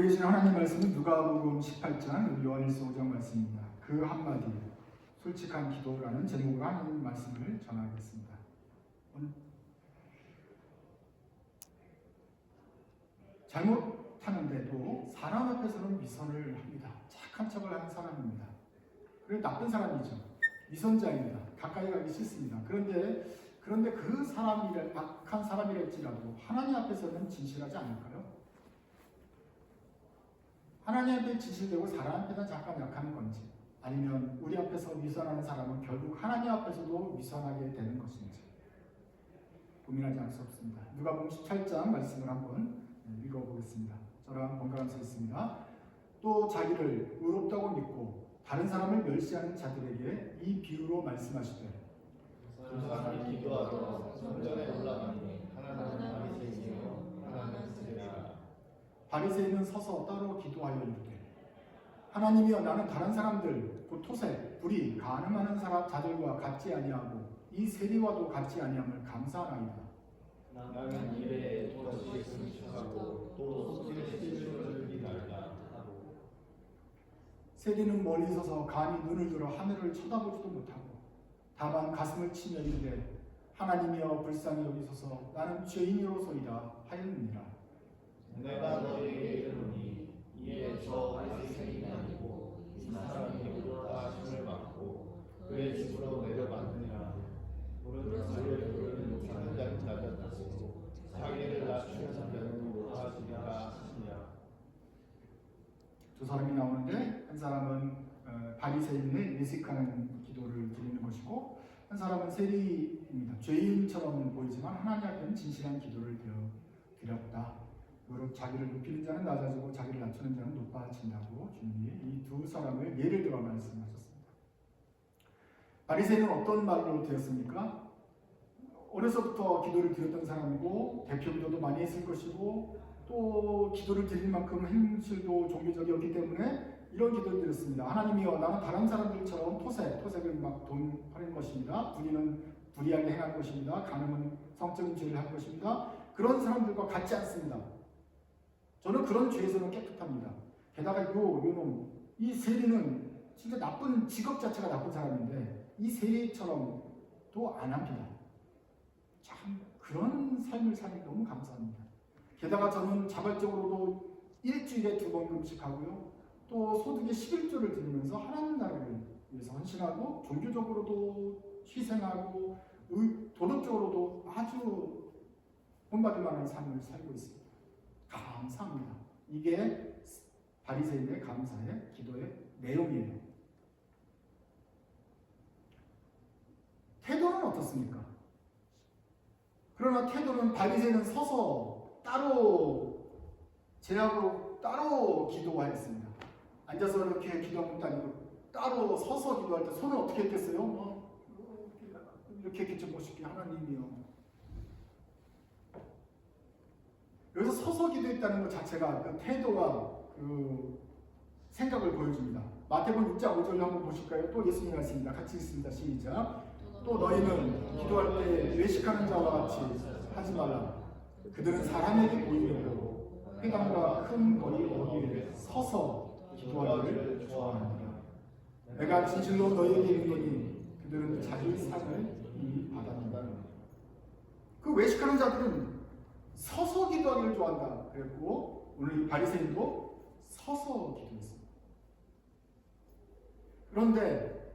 계신 하나님 말씀은 누가복음 18장 요한일서 5장 말씀입니다. 그 한마디 솔직한 기도라는 제목으로 하나님 말씀을 전하겠습니다. 잘못하는데도 사람 앞에서는 미선을 합니다. 착한 척을 하는 사람입니다. 그리고 나쁜 사람이죠. 미선자입니다. 가까이 가기 싫습니다. 그런데 그 사람이 악한 사람이랄지라도 하나님 앞에서는 진실하지 않을까요? 하나님 앞에 진실되고 사람 앞에는 잠깐 약한 건지, 아니면 우리 앞에서 미선하는 사람은 결국 하나님 앞에서도 미선하게 되는 것인지 고민하지 않을 수 없습니다. 누가복음 18장 말씀을 한번 읽어보겠습니다. 저랑 번갈아 쓰겠습니다. 또 자기를 의롭다고 믿고 다른 사람을 멸시하는 자들에게 이 비유로 말씀하시되, 그 사람이 기도하러 성전에 올라가니 하나는 바리새인이요 하나는 세리라. 바리새인은 서서 따로 기도하여 이르되, 하나님이여, 나는 다른 사람들 곧 토색, 불의, 간음하는 자들과 같지 아니하고 이 세리와도 같지 아니함을 감사하나이다. 나는 일에 더 지혜를 취하고 또 속죄의 실수를 기다리다 하고. 세리는 멀리 서서 감히 눈을 들어 하늘을 쳐다보지도 못하고 다만 가슴을 치며 이르되, 하나님이여 불쌍히 여기소서, 나는 죄인이로소이다 하였느니라. 내가 너에게 이르노니 이에 저 바리새인이 아니고 이 사람이 의롭다 하심을 받고 그의 집으로 내려갔느니라. 무릇 자기를 부르는 작은 자는 낮았고 자기를 낮추는 자는 높아지리라 하시니라. 두 사람이 나오는데, 한 사람은 바리새인의 예식하는 기도를 드리는 것이고, 한 사람은 세리입니다. 죄인처럼 보이지만 하나님 앞에는 진실한 기도를 드렸다. 무릇 자기를 높이는 자는 낮아지고 자기를 낮추는 자는 높아진다고 주님이 이 두 사람을 예를 들어 말씀하셨습니다. 바리새인은 어떤 말로 되었습니까? 어려서부터 기도를 드렸던 사람이고 대표 기도도 많이 했을 것이고 또 기도를 드릴 만큼 행실도 종교적이었기 때문에 이런 기도를 드렸습니다. 하나님이여, 나는 다른 사람들처럼 토색은 막 돈 하는 것입니다. 불의는 불의하게 행할 것입니다. 간음은 성적인 죄를 할 것입니다. 그런 사람들과 같지 않습니다. 저는 그런 죄에서는 깨끗합니다. 게다가 이 세리는 진짜 나쁜 직업 자체가 나쁜 사람인데 이 세리처럼도 안 합니다. 참 그런 삶을 사니 너무 감사합니다. 게다가 저는 자발적으로도 일주일에 2번 금식하고요. 또 소득의 11조를 드리면서 하나님 나라를 위해서 헌신하고 종교적으로도 희생하고 도덕적으로도 아주 본받을 만한 삶을 살고 있습니다. 감사합니다. 이게 바리새인의 감사의 기도의 내용이에요. 태도는 어떻습니까? 그러나 태도는 바리새인은 서서 따로 제약으로 따로 기도하였습니다. 앉아서 이렇게 기도한 것도 아니고 따로 서서 기도할 때 손을 어떻게 했겠어요? 이렇게 했겠죠. 멋있게, 하나님이요. 여기서 서서 기도했다는 것 자체가 그 태도와 그 생각을 보여줍니다. 마태복음 6장 5절 한번 보실까요? 또 예수님 말씀입니다. 같이 읽습니다. 시작. 또 너희는 기도할 때 외식하는 자와 같이 하지 말라. 그들은 사람에게 보이려고 회당과 큰 거리 어디에 서서 기도하기를 좋아하느니라. 내가 진실로 너희에게 이르노니 그들은 자기 상을 이미 받았느니라. 그 외식하는 자들은 서서 기도하기를 좋아한다 그랬고, 오늘 이 바리새인도 서서 기도했습니다. 그런데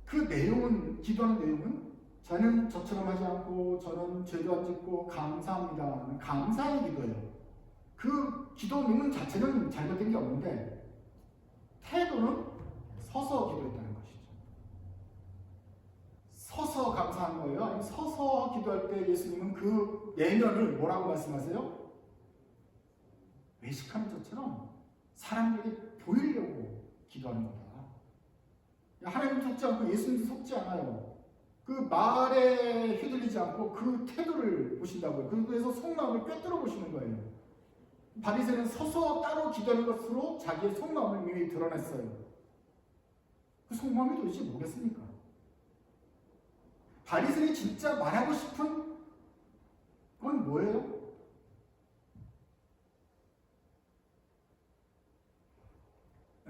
그 내용은, 기도하는 내용은 저는 저처럼 하지 않고 저는 죄도 안 짓고 감사합니다, 감사의 기도예요. 그 기도 내용 자체는 잘못된 게 없는데 태도는 서서 기도했다는 것이죠. 서서 감사한 거예요? 아니면 서서 기도할 때 예수님은 그 내면을 뭐라고 말씀하세요? 외식하는 것처럼 사람들에게 보이려고 기도하는 거다. 하나님도 속지 않고 예수님도 속지 않아요. 그 말에 휘둘리지 않고 그 태도를 보신다고요. 그래서 속마음을 꿰뚫어 보시는 거예요. 바리새인은 서서 따로 기도하는 것으로 자기의 속마음을 이미 드러냈어요. 그 속마음이 도대체 뭐겠습니까? 바리새인이 진짜 말하고 싶은 건 뭐예요?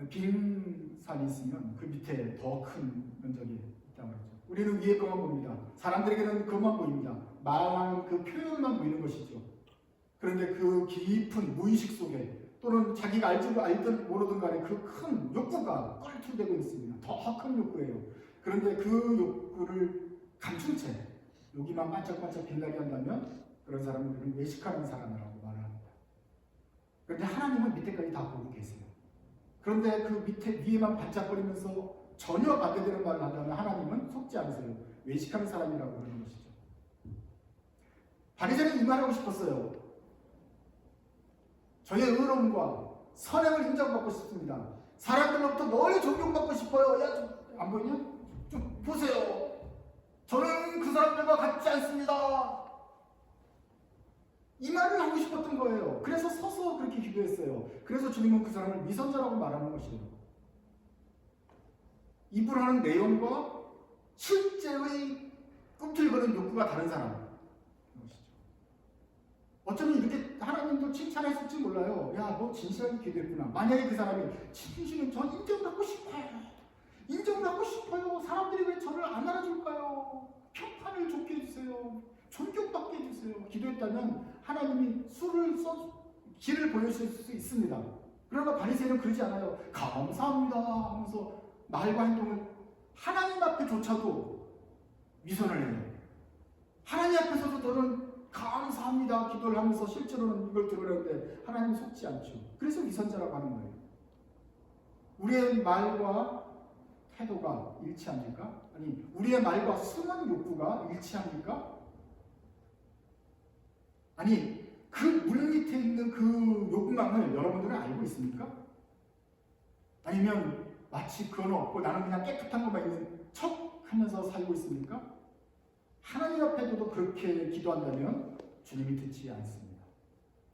빈 산이 있으면 그 밑에 더 큰 면적이 있다고 하죠. 우리는 위에 것만 봅니다. 사람들에게는 그것만 보입니다. 말하는 그 표현만 보이는 것이죠. 그런데 그 깊은 무의식 속에 또는 자기가 알든 모르든 간에 그 큰 욕구가 껄틀대고 있습니다. 더 큰 욕구예요. 그런데 그 욕구를 감춘 채 여기만 반짝반짝 빛나게 한다면 그런 사람은 우리는 외식하는 사람이라고 말을 합니다. 그런데 하나님은 밑에까지 다 보고 계세요. 그런데 그 밑에 위에만 반짝거리면서 전혀 반대되는 말을 한다면 하나님은 속지 않으세요. 외식하는 사람이라고 그러는 것이죠. 바리새인은 이 말하고 싶었어요. 저의 의로움과 선행을 인정받고 싶습니다. 사람들로부터 널리 존경받고 싶어요. 야, 안 보이냐? 좀 보세요. 저는 그 사람들과 같지 않습니다. 이 말을 하고 싶었던 거예요. 그래서 서서 그렇게 기도했어요. 그래서 주님은 그 사람을 위선자라고 말하는 것이에요. 입으로 하는 내용과 실제의 꿈틀거리는 욕구가 다른 사람. 어쩌면 이렇게 하나님도 칭찬했을지 몰라요. 야, 너 진실하게 기도했구나. 만약에 그 사람이 진실은 전 인정받고 싶어요. 인정받고 싶어요. 사람들이 왜 저를 안 알아줄까요? 평판을 좋게 해주세요. 존경받게 해주세요. 기도했다면 하나님이 길을 보여주실 수 있습니다. 그러나 바리새인은 그러지 않아요. 감사합니다 하면서 말과 행동을 하나님 앞에조차도 위선을 해요. 하나님 앞에서도 너는 감사합니다 기도를 하면서 실제로는 이걸 드러내는데 하나님이 속지 않죠. 그래서 위선자라고 하는 거예요. 우리의 말과 태도가 일치합니까? 아니, 우리의 말과 숨은 욕구가 일치합니까? 아니, 그 물밑에 있는 그 욕망을 여러분들은 알고 있습니까? 아니면 마치 그건 없고 나는 그냥 깨끗한 것만 있는 척 하면서 살고 있습니까? 하나님 앞에도 그렇게 기도한다면 주님이 듣지 않습니다.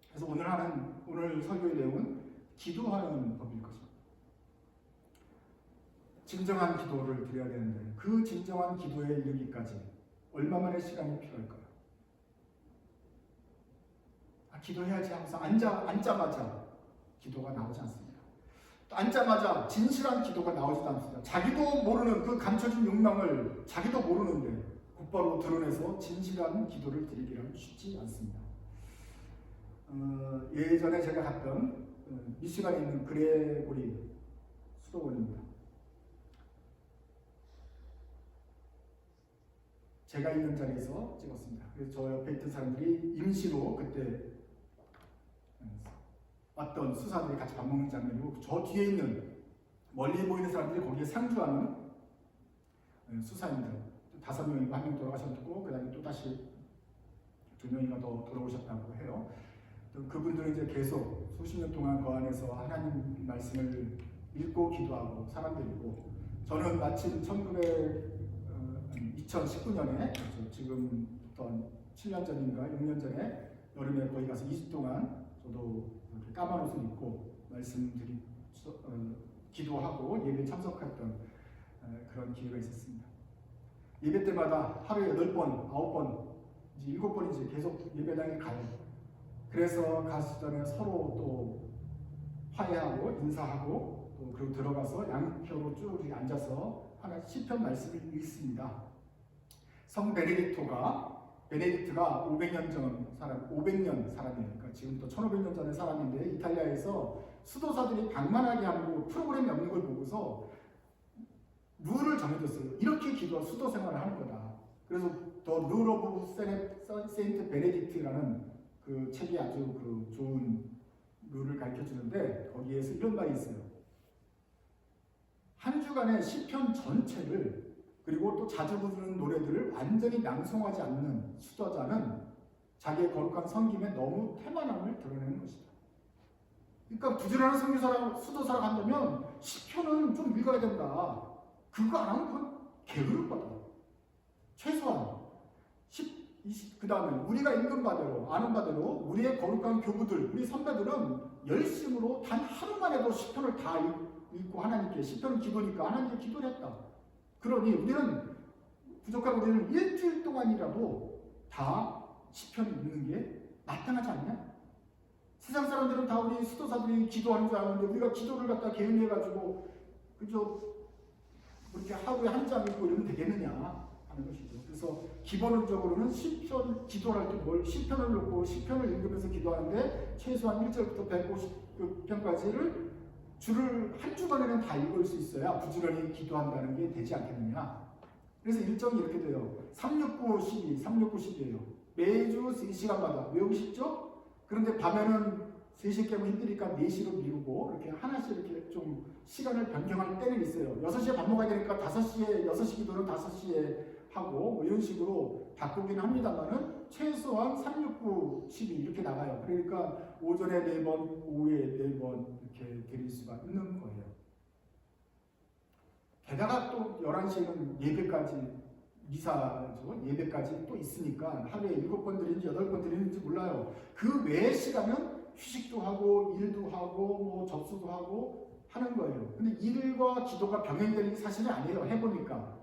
그래서 오늘 설교의 내용은 기도하는 법일 것입니다. 진정한 기도를 드려야 되는데 그 진정한 기도에 이르기까지 얼마만의 시간이 필요할까요? 기도해야지 하면서 앉자마자 기도가 나오지 않습니다. 또 앉자마자 진실한 기도가 나오지도 않습니다. 자기도 모르는 그 감춰진 욕망을 자기도 모르는데 곧바로 드러내서 진실한 기도를 드리기는 쉽지 않습니다. 예전에 제가 갔던 미시간에 있는 그레고리 수도원입니다. 제가 있는 자리에서 찍었습니다. 그래서 저 옆에 있던 사람들이 임시로 그때 왔던 수사들이 같이 밥 먹는 장면이고 저 뒤에 있는 멀리 보이는 사람들이 거기에 상주하는 수사입니다. 5명이고 1명 돌아가셨고 그 다음에 또 다시 2명이나 더 돌아오셨다고 해요. 그분들은 이제 계속 수십 년 동안 그 안에서 하나님 말씀을 읽고 기도하고 사람들이고 저는 마침 2019년에 지금부터 7년 전인가 6년 전에 여름에 거기 가서 2주 동안 저도 이렇게 까만 옷을 입고 기도하고 예배에 참석했던 그런 기회가 있었습니다. 예배 때마다 하루에 8번, 9번, 이제 7번이지 계속 예배당에 가요. 그래서 가기 전에 서로 또 화해하고 인사하고 또 그리고 들어가서 양표로 쭉 앉아서 하나 시편 말씀을 읽습니다. 성 베네딕트가 500년 전 사람, 500년 사람이에요. 그러니까 지금부터 1500년 전의 사람인데 이탈리아에서 수도사들이 방만하게 하고 프로그램이 없는 걸 보고서 룰을 정해줬어요. 이렇게 수도 생활을 하는 거다. 그래서 더 룰 오브 세인트 베네딕트라는 그 책이 아주 좋은 룰을 가르쳐 주는데 거기에서 이런 말이 있어요. 한 주간의 시편 전체를 그리고 또 자주 부르는 노래들을 완전히 낭송하지 않는 수도자는 자기의 거룩한 섬김에 너무 태만함을 드러내는 것이다. 그러니까 부지런한 수도사라고 한다면 시편은 좀 읽어야 된다. 그거 안 하면 그건 게으를 거다. 최소한 그 다음에 우리가 읽은 바대로 아는 바대로 우리의 거룩한 교부들 우리 선배들은 열심으로 단 하루만 해도 시편을 다 읽고 하나님께 시편은 기도니까 하나님께 기도를 했다. 그러니 우리는 부족한 우리는 일주일 동안이라도 다 시편을 읽는 게 마땅하지 않냐? 세상 사람들은 다 우리 수도사들이 기도하는 줄 아는데 우리가 기도를 갖다 게을리해가지고 그저 그렇게 하루에 한 장 읽고 이러면 되겠느냐 하는 것이죠. 그래서 기본적으로는 시편 기도할 때 뭘 시편을 놓고 시편을 읽으면서 기도하는데 최소한 1절부터 150편까지를 줄을 한 주간에는 다 읽을 수 있어야 부지런히 기도한다는 게 되지 않겠느냐. 그래서 일정이 이렇게 돼요. 369, 12, 369, 12예요. 매주 3시간마다 외우기 쉽죠? 그런데 밤에는 3시 깨면 힘드니까 4시로 미루고 이렇게 하나씩 이렇게 좀 시간을 변경할 때는 있어요. 6시에 밥 먹어야 되니까 5시에 6시 기도는 5시에 하고 뭐 이런 식으로 바꾸긴 합니다만은 최소한 3, 6, 9, 12 이렇게 나가요. 그러니까 오전에 4번, 오후에 4번 이렇게 드릴 수가 있는 거예요. 게다가 또 11시에는 예배까지 미사죠. 예배까지 또 있으니까 하루에 7번 드리는지 8번 드리는지 몰라요. 그 외의 시간은 휴식도 하고 일도 하고 뭐 접수도 하고 하는 거예요. 근데 일과 기도가 병행되는 게 사실은 아니에요. 해보니까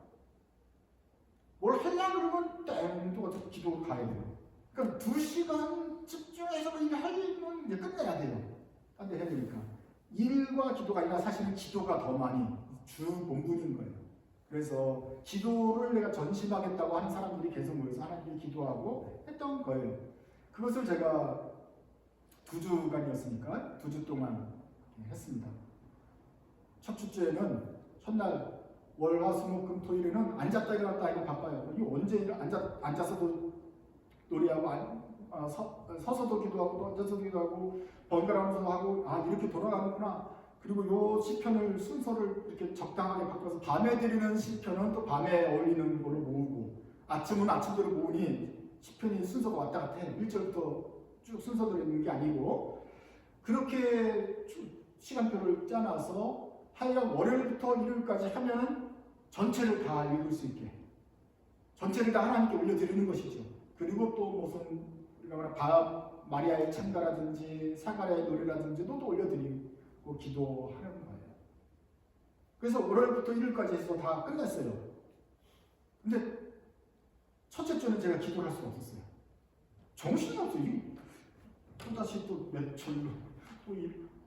뭘 하려고 그러면 땡 또 어차피 기도 가야 돼요. 그러니까 2시간 집중해서 이게 하려면 이제 끝내야 돼요. 딴 데 해야 되니까 일과 기도가 아니라 사실은 기도가 더 많이 주 본분인 거예요. 그래서 기도를 내가 전심하겠다고 하는 사람들이 계속 모여서 하나님께 기도하고 했던 거예요. 그것을 제가 2주간이었으니까 2주 동안 했습니다. 첫 주째는 첫날 월화수목금 토일에는 앉았다 일어났다 이거 바빠요. 이게 언제 앉아서도 노래하고 서서도 기도하고 또 앉아서도 기도하고 번갈아가면서 하고 이렇게 돌아가는구나. 그리고 요 시편을 순서를 이렇게 적당하게 바꿔서 밤에 드리는 시편은 또 밤에 어울리는 걸로 모으고 아침은 아침대로 모으니 시편이 순서가 왔다 갔다 해. 1절부터 쭉 순서대로 있는 게 아니고 그렇게 시간표를 짜놔서 하여간 월요일부터 일요일까지 하면 전체를 다 읽을 수 있게 전체를 다 하나님께 올려드리는 것이죠. 그리고 또 무슨 우리가 말하는 마리아의 찬가라든지 사가랴의 노래라든지도 또 올려드리고 기도하는 거예요. 그래서 월요일부터 일요일까지 해서 다 끝냈어요. 근데 첫째 주는 제가 기도를 할 수가 없었어요. 정신이 없어요. 또다시 또 매철로 또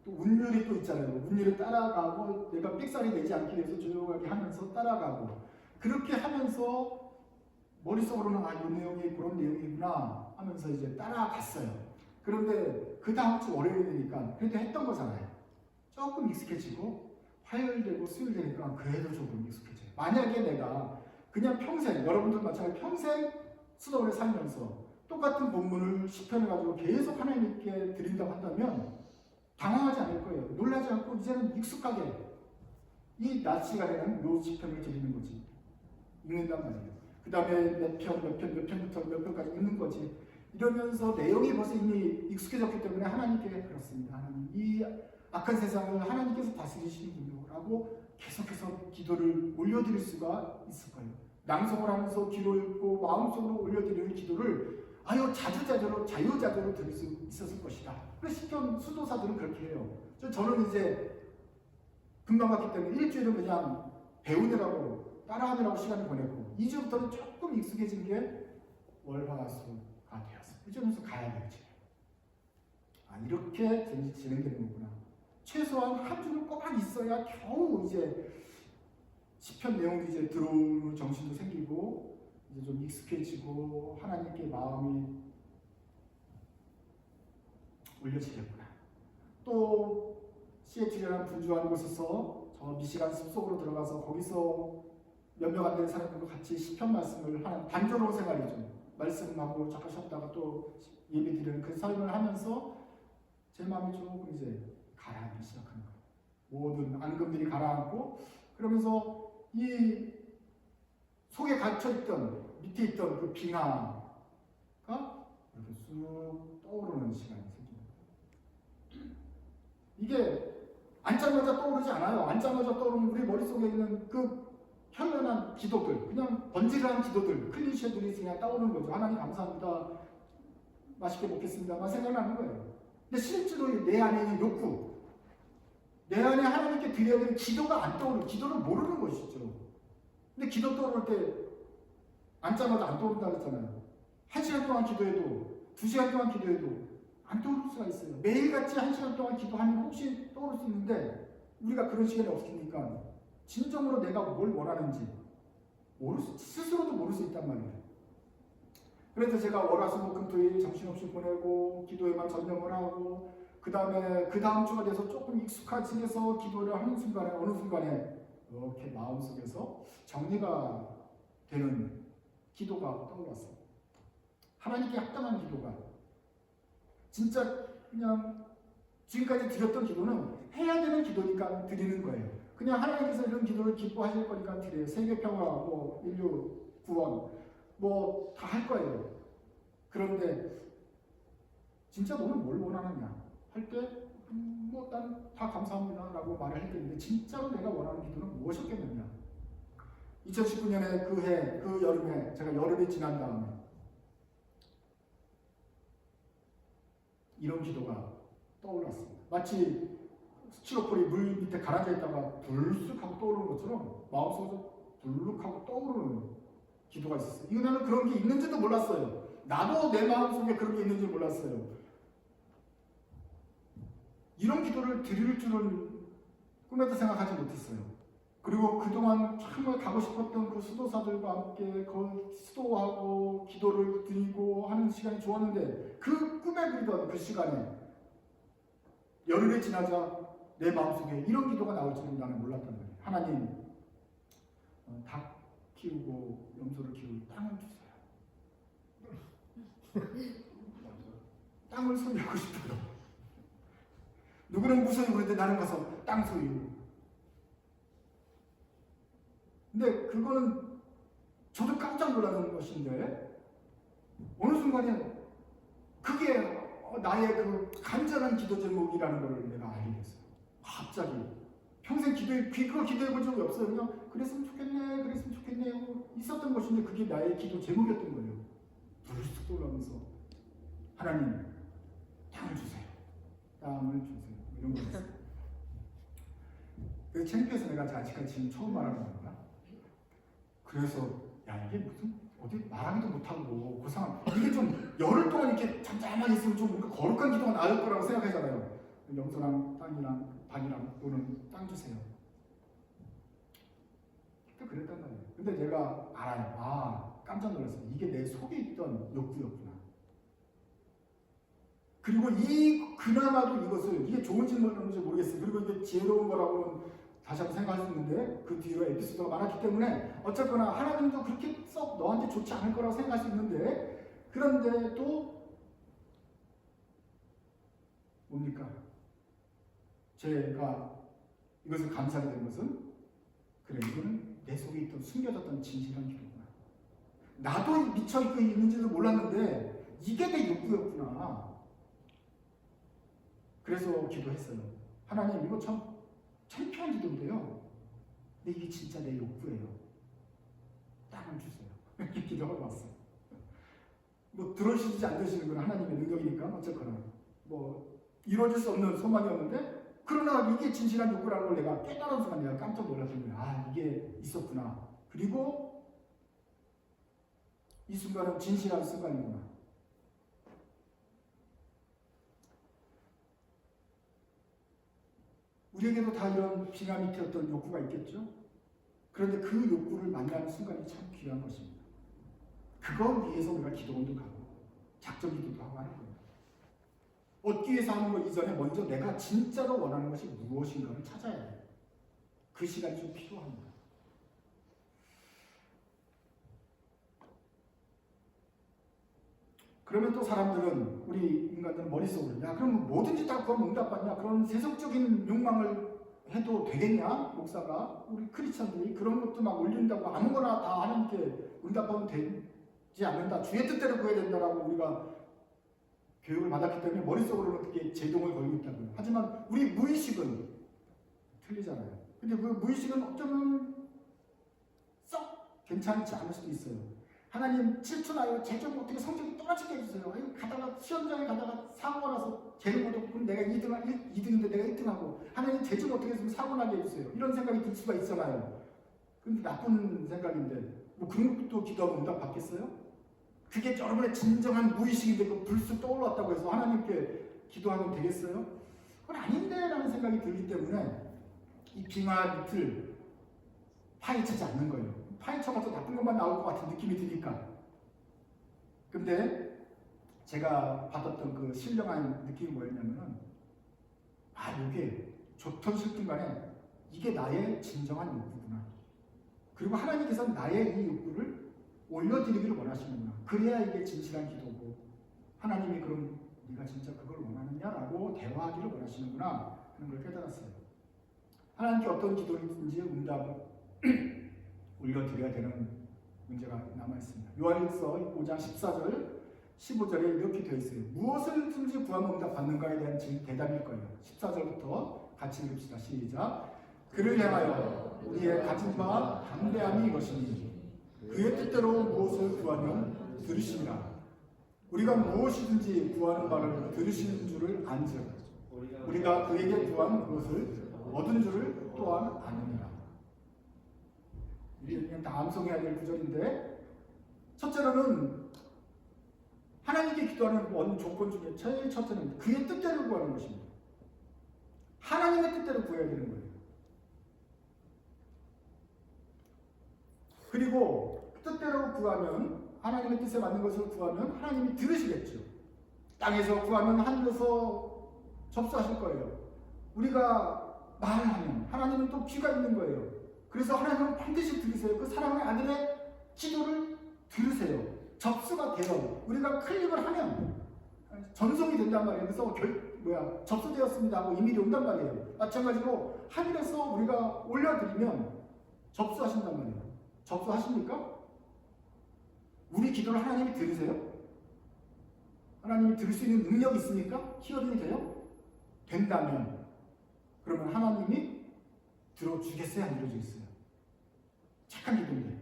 운율이 또 있잖아요. 운율이 따라가고 내가 삑살이 되지 않기 위해서 조용하게 하면서 따라가고 그렇게 하면서 머릿속으로는 이 내용이 그런 내용이구나 하면서 이제 따라갔어요. 그런데 그 다음 주 월요일이니까 그래도 했던 거잖아요. 조금 익숙해지고 화요일 되고 수요일 되니까 그래도 조금 익숙해져요. 만약에 내가 그냥 평생 여러분들 마찬가지로 평생 수도원에 살면서 똑같은 본문을 시편을 가지고 계속 하나님께 드린다고 한다면 당황하지 않을 거예요. 놀라지 않고 이제는 익숙하게 이 낮 시간에는 요 시편을 드리는 거지. 읽는단 말이에요. 그 다음에 몇 편부터 몇 편까지 읽는 거지. 이러면서 내용이 벌써 이미 익숙해졌기 때문에 하나님께 그렇습니다. 하나님, 이 악한 세상을 하나님께서 다스리시는군요라고 계속해서 기도를 올려드릴 수가 있을 거예요. 낭송을 하면서 귀로 읽고 마음속으로 올려드리는 기도를 자유자재로 드릴 수 있었을 것이다. 그래서 시편 수도사들은 그렇게 해요. 저는 이제 금방 갔기 때문에 일주일은 그냥 배우느라고 따라하느라고 시간을 보냈고 2주부터는 조금 익숙해진 게 월화수가 되었어요. 이제부터 가야 되지. 이렇게 진행되는 거구나. 최소한 한 주는 꼬박 있어야 겨우 이제 시편 내용도 이제 들어오는 정신도 생기고 이제 좀 익숙해지고 하나님께 마음이 올려지겠구나. 또 시애틀이라는 분주한 곳에서 저 미시간 숲속으로 들어가서 거기서 몇 명 안 되는 사람들과 같이 시편 말씀을 하는 단조로운 생활이죠. 말씀하고 잠깐 쉬었다가 또 예배 드리는 그 삶을 하면서 제 마음이 조금 이제 가라앉기 시작하는 거예요. 모든 앙금들이 가라앉고 그러면서 이 속에 갇혀있던 밑에 있던 그 빙하가 이렇게 쑥 떠오르는 시간이 생깁니다. 이게 앉자마자 떠오르지 않아요. 앉자마자 떠오르는 우리 머릿속에 있는 그 현란한 기도들, 그냥 번지르한 기도들, 클리셰들이 그냥 떠오르는 거죠. 하나님 감사합니다. 맛있게 먹겠습니다만 생각나는 거예요. 근데 실제로 내 안에 있는 욕구, 내 안에 하나님께 드려야 되는 기도가 안 떠오르고 기도를 모르는 것이죠. 근데 기도 떠오를 때 앉자마자 안 떠오른다 그랬잖아요. 1시간 동안 기도해도 2시간 동안 기도해도 안 떠오를 수가 있어요. 매일같이 1시간 동안 기도하면 혹시 떠오를 수 있는데 우리가 그런 시간이 없으니까 진정으로 내가 뭘 원하는지 스스로도 모를 수 있단 말이에요. 그래서 제가 월화수목금토일 정신없이 보내고 기도에만 전념을 하고 그 다음에 그 다음 주가 돼서 조금 익숙해지면서 기도를 하는 순간에 어느 순간에 이렇게 마음속에서 정리가 되는 기도가 떠올랐어요. 하나님께 합당한 기도가 진짜 그냥 지금까지 드렸던 기도는 해야 되는 기도니까 드리는 거예요. 그냥 하나님께서 이런 기도를 기뻐하실 거니까 드려요. 세계평화, 뭐 인류 구원 뭐 다 할 거예요. 그런데 진짜 너는 뭘 원하느냐 할 때 뭐 난 다 감사합니다 라고 말을 했는데 진짜로 내가 원하는 기도는 무엇이었겠느냐. 2019년에 그 해, 그 여름에 제가 여름이 지난 다음에 이런 기도가 떠올랐습니다. 마치 스티로폴이 물 밑에 가라앉아 있다가 불쑥 하고 떠오르는 것처럼 마음속에서 불룩 하고 떠오르는 기도가 있었어요. 이거 나는 그런 게 있는지도 몰랐어요. 나도 내 마음속에 그런 게 있는지 몰랐어요. 이런 기도를 드릴 줄은 꿈에도 생각하지 못했어요. 그리고 그동안 정말 가고 싶었던 그 수도사들과 함께 거기 수도하고 기도를 드리고 하는 시간이 좋았는데 그 꿈에 그리던 그 시간에 열흘이 지나자 내 마음속에 이런 기도가 나올 줄은 나는 몰랐단 말이에요. 하나님, 닭 키우고 염소를 키우고 땅을 주세요. 땅을 소유하고 싶어요. 누구는 무소유 그러는데 나는 가서 땅 소유. 근데 그거는 저도 깜짝 놀라는 것인데 어느 순간에 그게 나의 그 간절한 기도 제목이라는 걸 내가 알게 됐어요. 갑자기 평생 그거 기도해 본 적이 없어요. 그냥 그랬으면 좋겠네 하고 있었던 것인데 그게 나의 기도 제목이었던 거예요. 불쑥 떠오르면서 하나님 땅을 주세요. 땅을 주세요. 이런 거였어요. 그래서 창피해서 내가 아직까지 지금 처음 말하는 거야. 그래서 야 이게 무슨 어디 말하기도 못하고 고상한 이게 좀 열흘 동안 이렇게 잠잠하게 있으면 좀 뭔가 거룩한 기도가 나올 거라고 생각하잖아요. 염소랑 땅이랑 반이랑 또는 땅 주세요. 그때 그랬단 말이에요. 근데 내가 알아요. 아 깜짝 놀랐어요. 이게 내 속에 있던 욕구였구나. 그리고 그나마도 이것을 이게 좋은 질문인지 모르겠어요. 그리고 이게 지혜로운 거라고는 다시 한번 생각할 수 있는데 그 뒤로 에피소드가 많았기 때문에 어쨌거나 하나님도 그렇게 썩 너한테 좋지 않을 거라고 생각할 수 있는데 그런데 또 뭡니까? 제가 이것을 감사하게 된 것은 그래 이거는 내 속에 있던 숨겨졌던 진실한 기도구나. 나도 미쳐 있는지도 몰랐는데 이게 내 욕구였구나. 그래서 기도했어요. 하나님 이거 참 창피한 기도인데요. 근데 이게 진짜 내 욕구예요. 땅을 주세요. 이렇게 기도하고 왔어요. 뭐 들어주시지 않으시는 건 하나님의 능력이니까 어쨌거나 뭐 이루어질 수 없는 소망이었는데 그러나 이게 진실한 욕구라는 걸 내가 깨달은 순간 내가 깜짝 놀랐던 거예요. 아 이게 있었구나. 그리고 이 순간은 진실한 순간이구나. 우리에게도 다 이런 빙하 밑에 어떤 욕구가 있겠죠? 그런데 그 욕구를 만나는 순간이 참 귀한 것입니다. 그걸 위해서 우리가 기도원도 가고 작전 기도도 하고 하는 거예요. 얻기 위해서 하는 것 이전에 먼저 내가 진짜로 원하는 것이 무엇인가를 찾아야 해요. 그 시간이 좀 필요합니다. 그러면 또 사람들은 우리 인간들은 머릿속으로 야 그럼 뭐든지 다 그건 응답받냐 그런 세속적인 욕망을 해도 되겠냐 목사가 우리 크리스천들이 그런 것도 막 올린다고 아무거나 다 하나님께 응답하면 되지 않는다 주의 뜻대로 구해야 된다라고 우리가 교육을 받았기 때문에 머릿속으로는 그게 제동을 걸고 있다고요. 하지만 우리 무의식은 틀리잖아요. 근데 그 무의식은 어쩌면 썩 괜찮지 않을 수도 있어요. 하나님 7초 나요. 제좀 어떻게 성적이 떨어지게 해주세요. 가다가 시험장에 가다가 사고가 나서 쟤는 못 오고 내가 2등인데 내가 1등하고 하나님 제 좀 어떻게 했으면 사고 나게 해주세요. 이런 생각이 들 수가 있잖아요. 근데 나쁜 생각인데 뭐 그런 것도 기도하고 응답 받겠어요? 그게 여러분의 진정한 무의식인데 그 불쑥 떠올랐다고 해서 하나님께 기도하면 되겠어요? 그건 아닌데 라는 생각이 들기 때문에 이 빙하 밑을 파헤치지 않는 거예요. 파헤쳐가서 나쁜 것만 나올 것 같은 느낌이 드니까. 근데 제가 받았던 그 신령한 느낌이 뭐였냐면은 이게 좋던 싫든 간에 이게 나의 진정한 욕구구나. 그리고 하나님께서는 나의 이 욕구를 올려드리기를 원하시는구나. 그래야 이게 진실한 기도고 하나님이 그럼 네가 진짜 그걸 원하느냐라고 대화하기를 원하시는구나 하는 걸 깨달았어요. 하나님께 어떤 기도든지 응답을 올려드려야 되는 문제가 남아있습니다. 요한일서 5장 14절 15절에 이렇게 되어 있어요. 무엇을든지 구하면 응답받는가에 대한 대답일 거예요. 14절부터 같이 읽읍시다. 시작. 그를 향하여 우리의 가진 바 담대함이 이것이니 그의 뜻대로 무엇을 구하면 들으시리라. 우리가 무엇이든지 구하는 바를 들으시는 줄을 안즉 우리가 그에게 구한 그것을 얻은 줄을 또한 아느니라. 이게 그냥 다 암송해야 될 구절인데, 첫째로는 하나님께 기도하는 원 조건 중에 제일 첫째는 그의 뜻대로 구하는 것입니다. 하나님의 뜻대로 구해야 되는 거예요. 그리고 뜻대로 구하면, 하나님의 뜻에 맞는 것을 구하면 하나님이 들으시겠죠. 땅에서 구하면 하늘에서 접수하실 거예요. 우리가 말을 하면 하나님은 또 귀가 있는 거예요. 그래서 하나님은 반드시 들으세요. 그 사랑하는 아들의 기도를 들으세요. 접수가 돼요. 우리가 클릭을 하면 전송이 된단 말이에요. 그래서 접수되었습니다 하고 이메일이 온단 말이에요. 마찬가지로 하늘에서 우리가 올려드리면 접수하신단 말이에요. 접수하십니까? 우리 기도를 하나님이 들으세요? 하나님이 들을 수 있는 능력이 있습니까? 히어링이 돼요? 된다면 그러면 하나님이 들어주겠어요? 안 들어주겠어요? 착한 기도인데,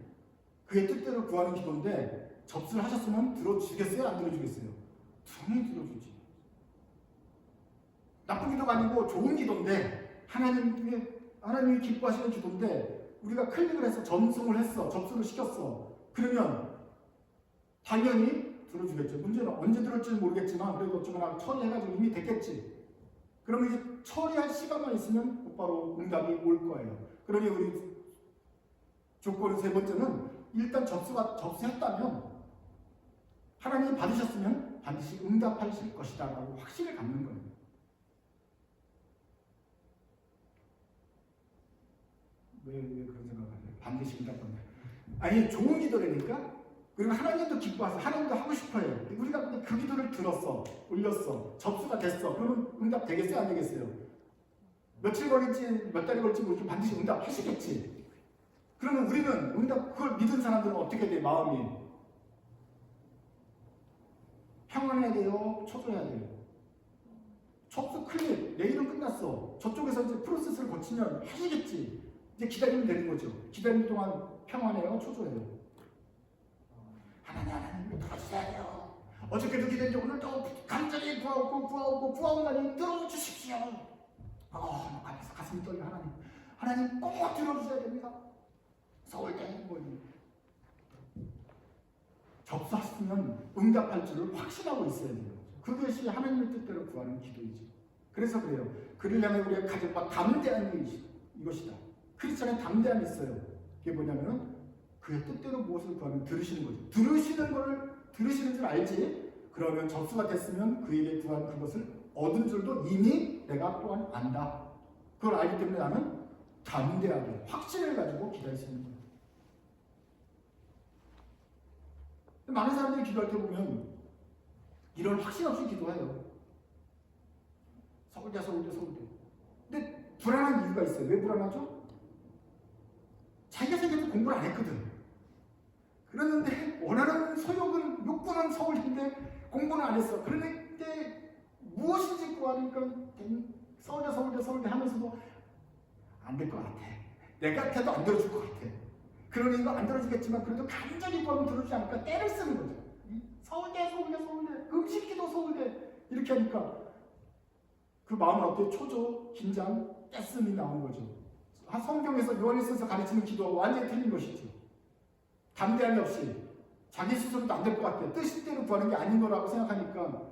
그의 뜻대로 구하는 기도인데 접수를 하셨으면 들어주겠어요? 안 들어주겠어요? 당연히 들어주지. 나쁜 기도가 아니고 좋은 기도인데, 하나님이 기뻐하시는 기도인데 우리가 클릭을 해서 전송을 했어, 접수를 시켰어. 그러면 당연히 들어주겠죠. 문제는 언제 들을지는 모르겠지만 그래도 어쩌거나 처리해가지고 이미 됐겠지. 그러면 이제 처리할 시간만 있으면 곧바로 응답이 올 거예요. 그러니 우리 조건 세 번째는 일단 접수했다면, 하나님이 받으셨으면 반드시 응답하실 것이다 라고 확신을 갖는 거예요. 왜 그런 생각을 하세요? 반드시 응답한다. 아니, 좋은 기도라니까? 그리고 하나님도 기뻐하세요. 하나님도 하고 싶어요. 우리가 근데 그 기도를 들었어, 올렸어, 접수가 됐어. 그러면 응답 되겠어요? 안 되겠어요? 며칠 걸릴지 몇 달이 걸릴지 모르지만 반드시 응답 하시겠지. 그러면 우리는 그걸 믿은 사람들은 어떻게 돼? 마음이 평안해야 돼요? 초조해야 돼요? 접수 클릭, 내일은 끝났어. 저쪽에서 이제 프로세스를 거치면 하시겠지. 이제 기다리면 되는 거죠. 기다리는 동안 평안해요? 초조해요? 하나님 들어주셔야 돼요. 어저께도 기도했는데 오늘도 간절히 구하오나니 들어주십시오. 가슴이 떨려. 하나님 꼭 들어주셔야 됩니다. 서울대 접수하시면 응답할 줄을 확신하고 있어야 돼요. 그것이 하나님의 뜻대로 구하는 기도이죠. 그래서 그래요. 그를 향해 우리가 가질 바 담대한 이것이다. 크리스천에 담대함이 있어요. 그게 뭐냐면 그의 뜻대로 무엇을 구하면 들으시는 거죠. 들으시는 줄 알지. 그러면 접수가 됐으면 그에게 구한 그것을 얻은 줄도 이미 내가 또한 안다. 그걸 알기 때문에 나는 담대하게 확신을 가지고 기다릴 수 있는 거예요. 많은 사람들이 기도할 때 보면 이런 확신 없이 기도해요. 서울대. 근데 불안한 이유가 있어요. 왜 불안하죠? 자기가 생각해도 공부를 안 했거든. 그랬는데 원하는 소욕은, 욕구는 서울대인데 공부는 안 했어. 그런데 무엇인지 구하니까 서울대 하면서도 안 될 것 같아. 내 같아도 안 들어줄 것 같아. 그러니 이거 안 들어주겠지만 그래도 간절히 구하면 들어주지 않을까 때를 쓰는 거죠. 서울대, 음식기도 서울대 이렇게 하니까 그 마음은 어때요? 초조, 긴장, 떼씀이 나오는 거죠. 성경에서 요한일서에서 가르치는 기도하고 완전히 틀린 것이죠. 담대함이 없이 자기 스스로도 안 될 것 같아요. 뜻대로 구하는 게 아닌 거라고 생각하니까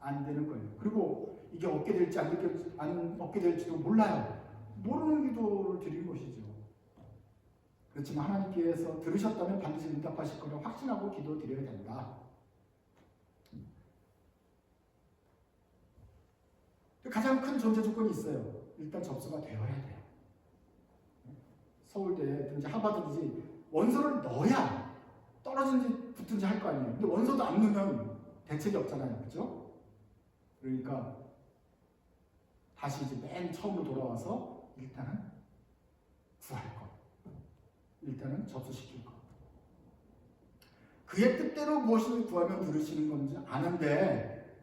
안 되는 거예요. 그리고 이게 얻게 될지 안 얻게 될지도 몰라요. 모르는 기도를 드리는 것이죠. 그렇지만 하나님께서 들으셨다면 반드시 응답하실 거라 확신하고 기도 드려야 된다. 가장 큰 존재 조건이 있어요. 일단 접수가 되어야 돼요. 서울대든지 하버드든지 원서를 넣어야 떨어진지 붙든지 할 거 아니에요. 근데 원서도 안 넣으면 대책이 없잖아요. 그렇죠? 그러니까 다시 이제 맨 처음으로 돌아와서 일단은 구할 것. 일단은 접수시킬 것. 그의 뜻대로 무엇을 구하면 들으시는 건지 아는데,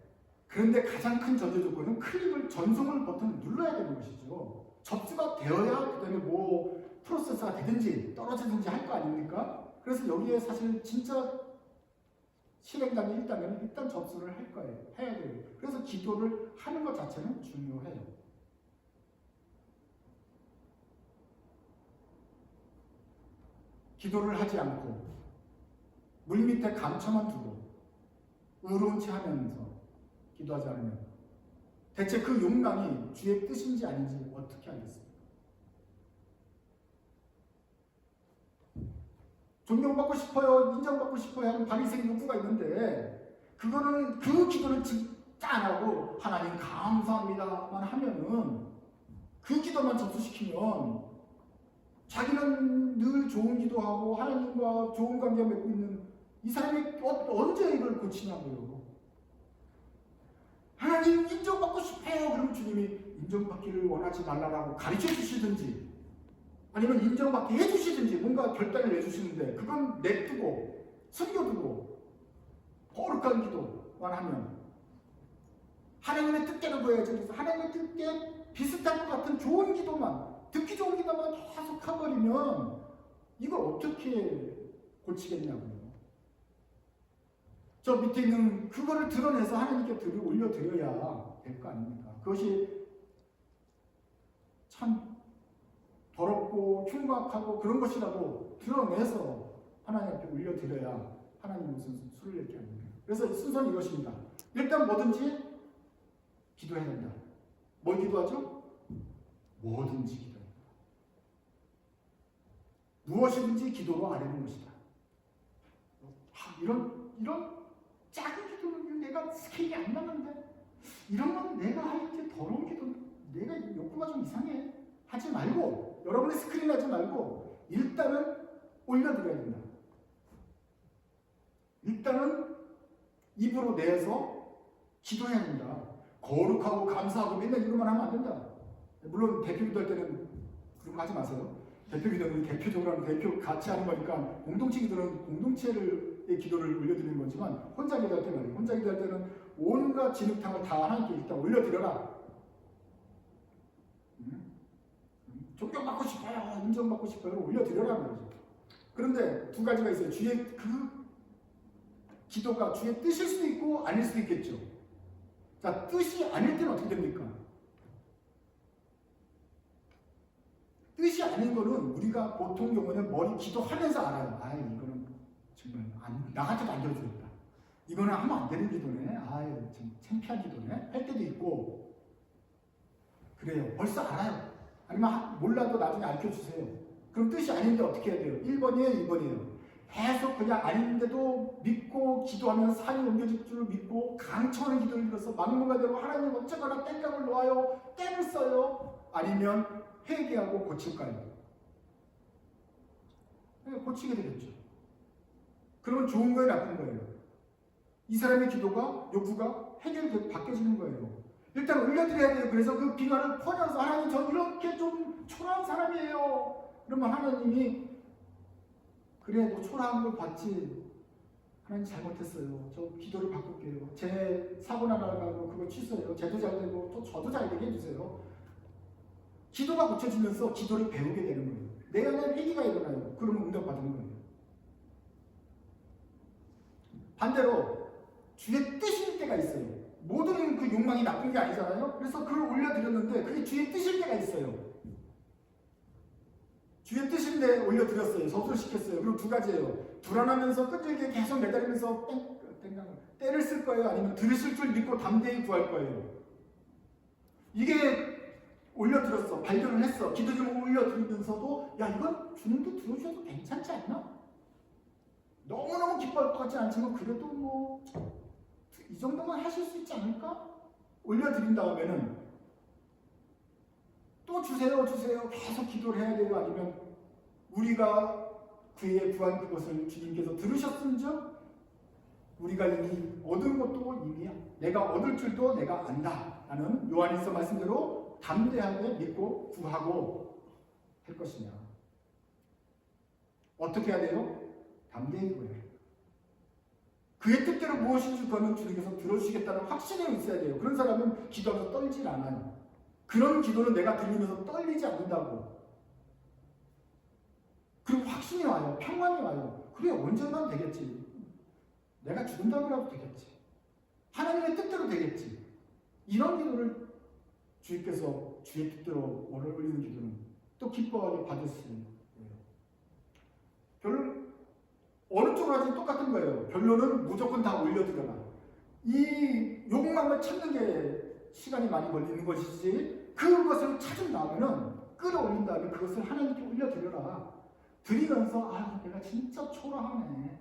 그런데 가장 큰 전제 조건은 클릭을 전송을 버튼을 눌러야 되는 것이죠. 접수가 되어야 그다음에 뭐 프로세스가 되든지 떨어지든지 할 거 아닙니까? 그래서 여기에 사실 진짜 실행단이 있다면 일단 접수를 할 거예요. 해야 돼요. 그래서 기도를 하는 것 자체는 중요해요. 기도를 하지 않고 물밑에 감춰만 두고 의로운 채 하면서 기도하지 않으면 대체 그 욕망이 주의 뜻인지 아닌지 어떻게 알겠습니까? 존경받고 싶어요, 인정받고 싶어요 하는 바리새인 욕구가 있는데, 그거는 그 기도를 진짜 안 하고 하나님 감사합니다만 하면은, 그 기도만 접수시키면 자기는 늘 좋은 기도하고 하나님과 좋은 관계 맺고 있는 이 사람이 언제 이걸 고치냐고요. 하나님 인정받고 싶어요. 그러면 주님이 인정받기를 원하지 말라고 가르쳐 주시든지 아니면 인정받게 해주시든지 뭔가 결단을 내주시는데, 그건 냅두고 숨겨두고 거룩한 기도만 하면, 하나님의 뜻대로 보여야지. 그래서 하나님의 뜻에 비슷할 것 같은 좋은 기도만, 듣기 좋은 기도만 계속 해버리면 이걸 어떻게 고치겠냐고요. 저 밑에 있는 그거를 드러내서 하나님께 올려드려야 될 거 아닙니까? 그것이 참 더럽고 흉악하고 그런 것이라도 드러내서 하나님 앞에 올려드려야 하나님 무슨 수를 낼게 아닙니까? 그래서 순서는 이것입니다. 일단 뭐든지 기도해야 된다. 뭘 기도하죠? 뭐든지 기도해야 된다. 무엇이든지 기도로 아뢰는 것이다. 이런 작은 기도는 내가 스케일이 안 나는데, 이런 건 내가 할 때 더러운 기도, 내가 욕구가 좀 이상해 하지 말고, 여러분의 스크린 하지 말고 일단은 올려드려야 된다. 일단은 입으로 내서 기도해야 된다. 거룩하고 감사하고 맨날 이것만 하면 안 된다. 물론 대표 기도할 때는 그런 거 하지 마세요. 대표 기도는 대표적으로 하는, 대표 같이 하는 거니까, 공동체 기도는 공동체의 기도를 올려드리는 거지만, 혼자 기도할 때 말이에요. 혼자 기도할 때는 온갖 진흙탕을 다 하나님께 일단 올려드려라. 존경받고 싶어요, 인정받고 싶어요, 올려드려라 말이죠. 그런데 두 가지가 있어요. 주의 그 기도가 주의 뜻일 수도 있고 아닐 수도 있겠죠. 자, 뜻이 아닐 때는 어떻게 됩니까? 뜻이 아닌 거는 우리가 보통 경우는 머리 기도하면서 알아요. 아, 이거는 정말 나 같아도 안 들어주겠다. 이거는 하면 안 되는 기도네. 아, 참 창피한 기도네. 할 때도 있고 그래요. 벌써 알아요. 아니면 몰라도 나중에 알려주세요. 그럼 뜻이 아닌데 어떻게 해야 돼요? 1번이에요, 2번이에요. 계속 그냥 아닌데도 믿고 기도하면 산이 옮겨질 줄 믿고 강청하는 기도를 들어서 막무가내로 하나님 어쩌거나 땡깡을 놓아요, 땡을 써요. 아니면 회개하고 고칠까요? 고치게 되겠죠. 그러면 좋은 거예요, 나쁜 거예요? 이 사람의 기도가, 욕구가 바뀌어지는 거예요. 일단 올려드려야 돼요. 그래서 그 비난을 퍼져서 하나님 저 이렇게 좀 초라한 사람이에요. 그러면 하나님이 그래 너 초라한 걸 봤지. 하나님 잘못했어요. 저 기도를 바꿀게요. 제 사고나 나가고 그거 취소해요. 쟤도 잘 되고 또 저도 잘 되게 해주세요. 기도가 고쳐지면서 기도를 배우게 되는 거예요. 내 안에 회개가 일어나요. 그러면 응답받는 거예요. 반대로 주의 뜻일 때가 있어요. 모든 그 욕망이 나쁜 게 아니잖아요. 그래서 그걸 올려드렸는데 그게 주의 뜻일 때가 있어요. 주의 뜻인데 올려드렸어요. 접수시켰어요. 그리고 두 가지예요. 불안하면서 끈질기게 계속 매달리면서 때를 쓸 거예요? 아니면 들으실 줄 믿고 담대히 구할 거예요? 이게 올려드렸어. 발견을 했어. 기도 제목 올려드리면서도 야 이건 주님도 들어주셔도 괜찮지 않나? 너무너무 기뻐할 것 같지 않지만 그래도 뭐 이 정도만 하실 수 있지 않을까? 올려드린 다음에는 또 주세요 계속 기도를 해야 돼요? 아니면 우리가 그의 구한 그것을 주님께서 들으셨음즉 우리가 이미 얻은 것도 이미 내가 얻을 줄도 내가 안다 라는 요한일서 말씀대로 담대하게 믿고 구하고 할 것이냐. 어떻게 해야 돼요? 담대히 구해야 돼요. 그의 뜻대로 무엇인지 그거는 주님께서 들어주시겠다는 확신이 있어야 돼요. 그런 사람은 기도하면서 떨질 않아요. 그런 기도는 내가 들리면서 떨리지 않는다고. 그리고 확신이 와요. 평안이 와요. 그래 언젠간 되겠지. 내가 죽은 다음이라도 되겠지. 하나님의 뜻대로 되겠지. 이런 기도를 주님께서 주의 뜻대로 올리는 기도는 또 기뻐하게 받을 수 있는 거예요. 결론 어느 쪽으로 하지 똑같은 거예요. 결론은 무조건 다 올려드려라. 이 욕망을 찾는 게 시간이 많이 걸리는 것이지 그것을 찾은 다음에는 끌어올린 다음에 그것을 하나님께 올려드려라. 드리면서 아 내가 진짜 초라하네.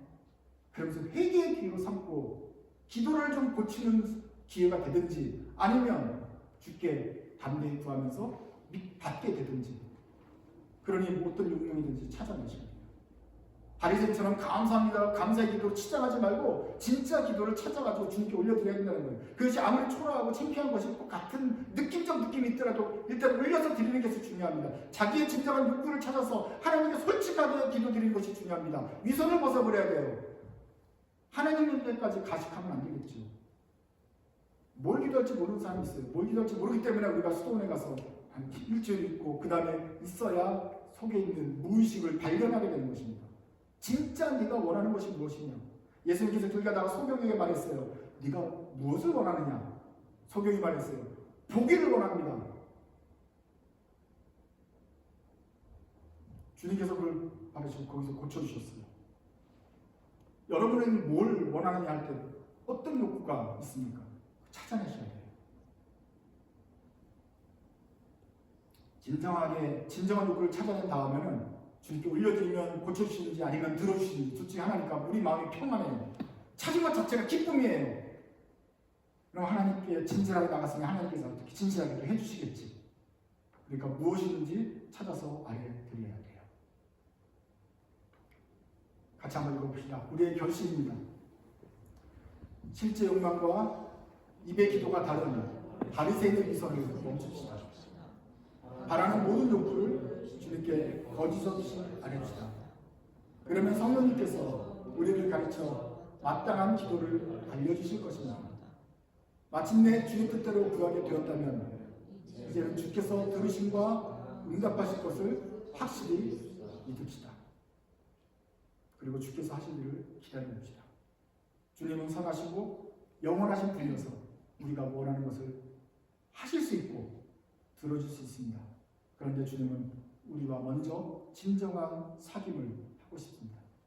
그러면서 회개의 기회로 삼고 기도를 좀 고치는 기회가 되든지 아니면 주께 담대히 구하면서 받게 되든지 그러니 어떤 욕망이든지 찾아내시면 돼요. 바리새인처럼 감사합니다 감사의 기도로 치장하지 말고 진짜 기도를 찾아가지고 주님께 올려드려야 된다는 거예요. 그것이 아무리 초라하고 창피한 것이 같은 느낌적 느낌이 있더라도 일단 올려서 드리는 것이 중요합니다. 자기의 진정한 욕구를 찾아서 하나님께 솔직하게 기도 드리는 것이 중요합니다. 위선을 벗어버려야 돼요. 하나님께까지 가식하면 안 되겠죠. 뭘 기도할지 모르는 사람이 있어요. 뭘 기도할지 모르기 때문에 우리가 수도원에 가서 한 일주일 있고 그 다음에 있어야 속에 있는 무의식을 발견하게 되는 것입니다. 진짜 네가 원하는 것이 무엇이냐? 예수님께서 길 가다가 소경에게 말했어요. 네가 무엇을 원하느냐? 소경이 말했어요. 보기를 원합니다. 주님께서 그걸 바르시고 거기서 고쳐주셨어요. 여러분은 뭘 원하느냐 할 때 어떤 욕구가 있습니까? 찾아내셔야 돼요. 진정한 욕구를 찾아낸 다음에는 주님께 올려드리면 고쳐주시는지 아니면 들어주시는지 둘 중에 하나니까 우리 마음이 평안해요. 찾은 것 자체가 기쁨이에요. 그럼 하나님께 진실하게 나갔으니 하나님께서 어떻게 진실하게 해주시겠지. 그러니까 무엇이든지 찾아서 알려드려야 돼요. 같이 한번 읽어봅시다. 우리의 결심입니다. 실제 욕망과 입의 기도가 다른 바리새인의 위선을 멈춥시다. 바라는 모든 욕구를 주님께 거짓 없이 아뢰시다. 그러면 성령님께서 우리를 가르쳐 마땅한 기도를 알려주실 것입니다. 마침내 주의 뜻대로 구하게 되었다면 이제는 주께서 들으심과 응답하실 것을 확실히 믿읍시다. 그리고 주께서 하실 일을 기다려봅시다. 주님은 선하시고 영원하신 분이어서 우리가 원하는 것을 하실 수 있고 들어줄 수 있습니다. 그런데 주님은 우리와 먼저 진정한 사귐을 하고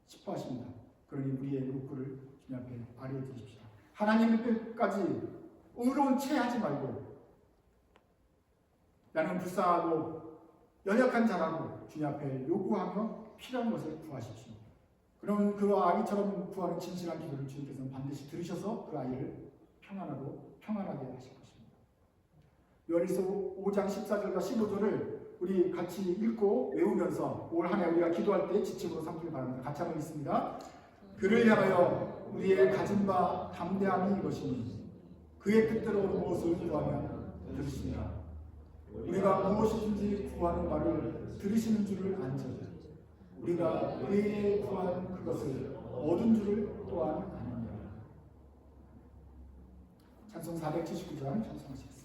싶어하십니다. 그러니 우리의 욕구를 주님 앞에 아뢰어드립시다. 하나님의 뜻까지 의로운 채 하지 말고 나는 불쌍하고 연약한 자라고 주님 앞에 요구하며 필요한 것을 구하십시오. 그럼 그 아기처럼 구하는 진실한 기도를 주님께서는 반드시 들으셔서 그 아이를 평안하게 하실 것입니다. 요한일서 5장 14절과 15절을 우리 같이 읽고 외우면서 올 한 해 우리가 기도할 때 지침으로 삼기를 바랍니다. 같이 한번 읽습니다. 그를 향하여 우리의 가진 바 담대함이 이것이니 그의 뜻대로 무엇을 구하면 들으시니라. 우리가 무엇이든지 구하는 바를 들으시는 줄을 안즉 우리가 그에게 구한 그것을 얻은 줄을 또한 아느니라. 찬송 479장 찬송하시겠습니다.